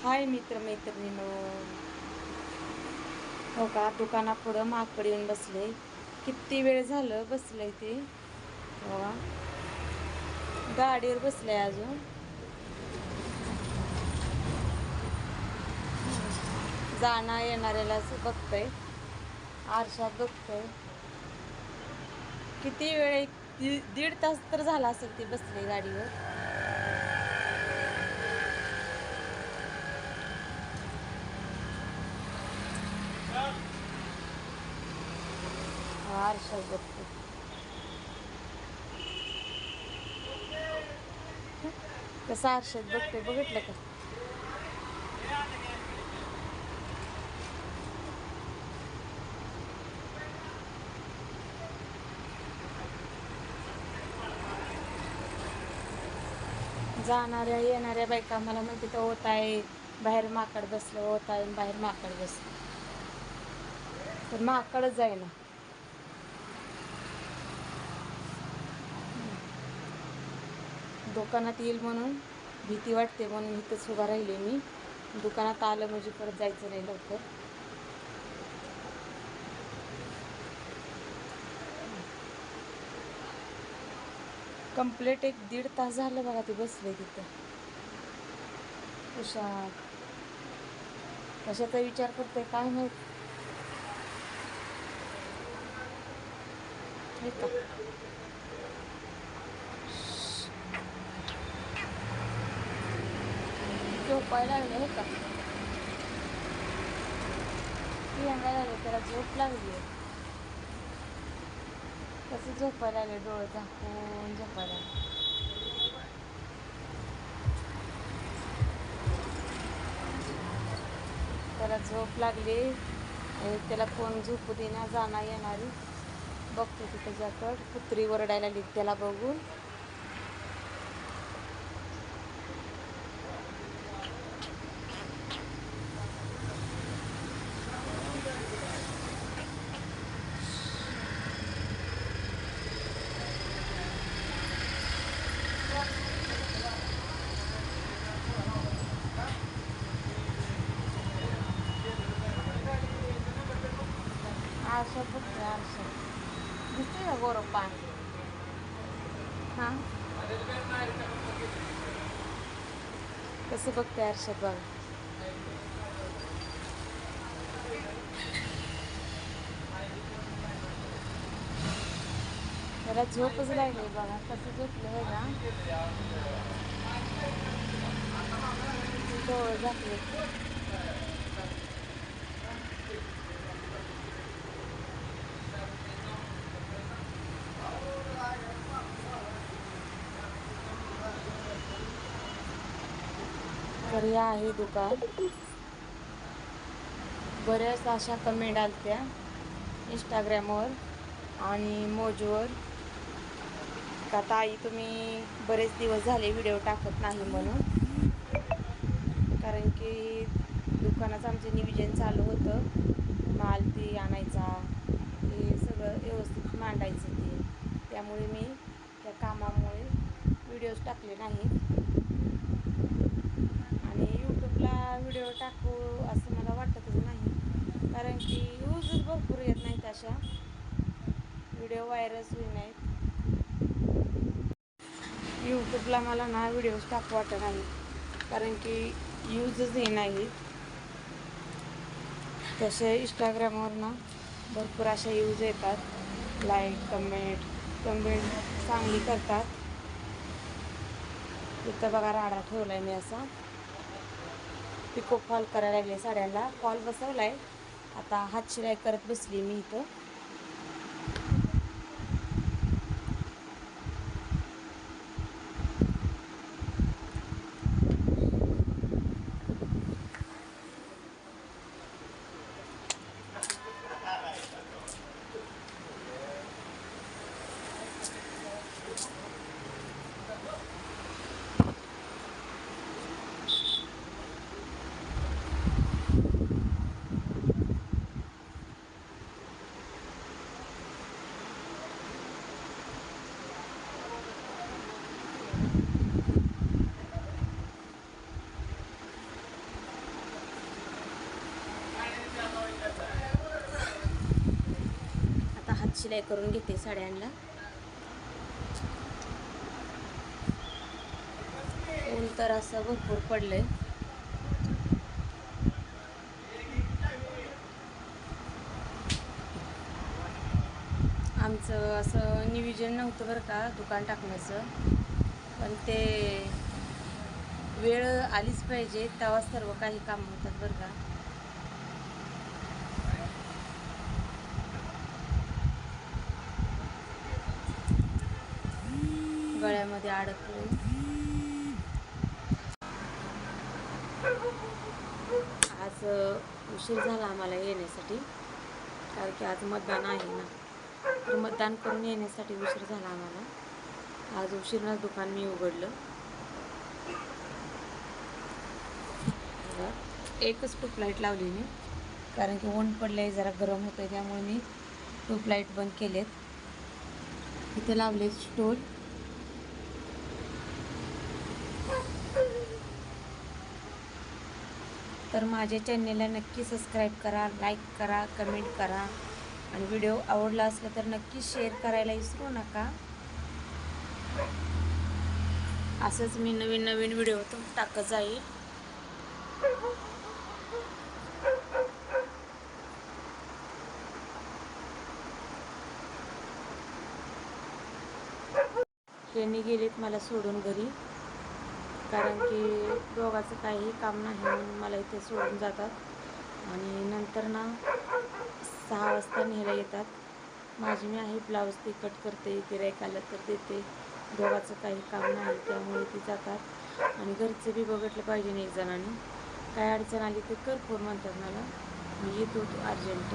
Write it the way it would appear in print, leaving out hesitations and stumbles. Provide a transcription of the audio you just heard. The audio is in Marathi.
हाय मित्रमैत्रिणींनो. हो का, दुकानापुढं माकड येऊन बसले. किती वेळ झालं बसलंय ते. हो का, गाडीवर बसलंय अजून. जाणं येणाऱ्यालाच बघतंय, आरशात बघतंय. किती वेळ, एक दीड तास तर झाला असेल ते बसले गाडीवर. आरशात बघते. कसं आरशात बघते बघितलं का? जाणाऱ्या येणाऱ्या बायका मला म्हणते तर होत आहे बाहेर माकड बसलं, होत आहे बाहेर माकड बसलं. तर माकडच जाईना. दुकानात येईल म्हणून भीती वाटते, म्हणून इथंच उभा राहिले मी. दुकानात आलं म्हणजे परत जायचं नाही लवकर. कंप्लीट एक दीड तास झालं बघा ते बसले तिथं. उषा कशाचा विचार करते काय माहित. हे का, झोपायला लागले हे का, ती अंगायला लागले, त्याला झोप लागली. कसं झोपायला लागले, डोळे झाकून झोपायला लागले. त्याला झोप लागली आणि त्याला कोण झोपू देना. जाणार येणारी बघतो ती त्याच्याकडं. कुत्री वरडायला लागली त्याला बघून. आरशात बघते, आरशात दिसते का गोरप्पा? हां, कसं बघते आरशात बघा. त्याला झोपच लागली बघा, कसं झोपलं आहे ना. डोळे झाकले. तर हे आहे दुकान. बऱ्याच अशा कमेंट आलत्या इंस्टाग्रामवर आणि मोजवर का ताई तुम्ही बरेच दिवस झाले व्हिडिओ टाकत नाही म्हणून. कारण की दुकानाचं आमचं नियोजन चालू होतं, माल ते आणायचा, ते सगळं व्यवस्थित मांडायचं ते. त्यामुळे मी त्या कामामुळे व्हिडिओज टाकले नाहीत. आणि यूट्यूबला व्हिडिओ टाकू असं मला वाटतच नाही, कारण की व्ह्यूजच भरपूर येत नाहीत, अशा व्हिडिओ व्हायरस होई नाहीत. यूट्यूबला मला ना व्हिडिओज टाकू वाटत नाही, कारण की यूजच हे नाही. तसे इंस्टाग्रामवर ना भरपूर अशा यूज येतात, लाईक कमेंट चांगली करतात. इथं बघा राडा ठेवला आहे मी असा. पिको फॉल करायला लागले, साड्यांना फॉल बसवला आहे. आता हात शिलाई करत बसली मी इथं. शिलाई करून घेते साड्यांना. ऊन तर असं भरपूर पडलंय. आमचं असं नियोजन नव्हतं बरं का दुकान टाकण्याचं, पण ते वेळ आलीच पाहिजे तेव्हा सर्व काही काम होतात बरं का. गळ्यामध्ये अडकले. आज उशीर झाला आम्हाला येण्यासाठी, कारण की आज मतदान आहे ना, तर मतदान करून येण्यासाठी उशीर झाला आम्हाला. आज उशीरनंच दुकान मी उघडलं. एकच ट्यूबलाईट लावली मी, कारण की ऊन पडले जरा गरम होतं, त्यामुळे मी ट्यूबलाईट बंद केलेत. इथे लावले स्टूल. तर माझ्या चॅनेलला नक्की सबस्क्राईब करा, लाईक करा, कमेंट करा आणि व्हिडिओ आवडला असला तर नक्की शेअर करायला विसरू नका. असंच मी नवीन नवीन व्हिडिओ टाकत जाईल. त्यांनी गेलेत मला सोडून घरी, कारण की दोघाचं काहीही काम नाही म्हणून मला इथे सोडून जातात आणि नंतर ना 6 वाजता न्यायला येतात. माझी मी आहे ब्लाऊज ते कट करते, गिऱ्हाईक आलं तर देते. दोघाचं काही काम नाही त्यामुळे ते जातात. आणि घरचं बी बघितलं पाहिजे एक जणांनी. काय अडचण आली तर कर फोन म्हणतात मला, मी येतो अर्जंट.